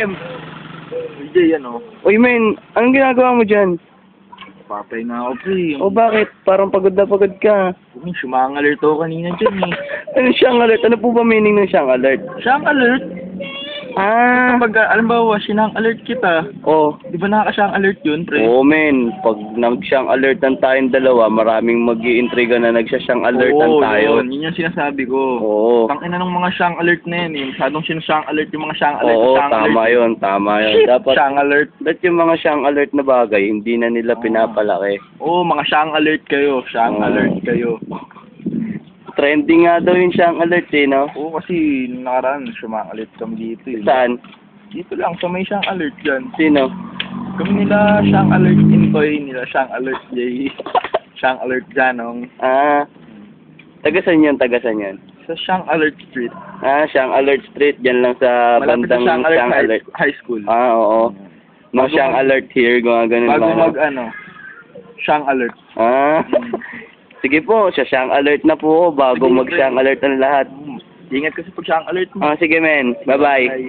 Hindi, yan o. Uy, men, anong ginagawa mo dyan? Papay na ako, pre. O bakit? Parang pagod na pagod ka. Sumangalert ako kanina dyan eh. Ano siyang alert? Ano po ba meaning ng siyang alert? Siyang alert? Ah, Kapag, alam ba, sinang alert kita. oh. Di ba nakaka-siyang alert yun, pre? Oo, men. Pag nag-siyang alertan tayong dalawa, maraming mag-iintriga na nagsasiyang alertan Oo, tayo. yun yung sinasabi ko. Oo. Tangina ng mga siyang alert na yan eh. Masyadong sinasiyang alert yung mga siyang alert. Oo, siyang tama alert. yun, tama yun. Shit, Dapat, siyang alert. yung mga siyang alert na bagay, hindi na nila pinapalaki. Oo, mga siyang alert kayo. Siyang alert kayo. Trending nga daw yung siyang alert eh, no? Oo, kasi nung nakaraan, sumangalit kami dito eh. Saan? Dito lang, sa may siyang alert dyan. Sino? Kami nila siyang alert Intoy, nila siyang alert Jay. Siyang alert Janong. Ah, tagasan yun, tagasan yun. Sa siyang alert street. Ah, siyang alert street, dyan lang sa Malapit sa bandang siyang alert, siyang alert. high school. Ah, oo. No, Bago siyang mag- alert here, gumagano Bago ba? siyang alert. Ah, sige po, siyang alert na po, bago Sige, mag siyang alert ang lahat. Ingat kasi pag siyang alert mo. Ah, sige men, bye-bye. Bye.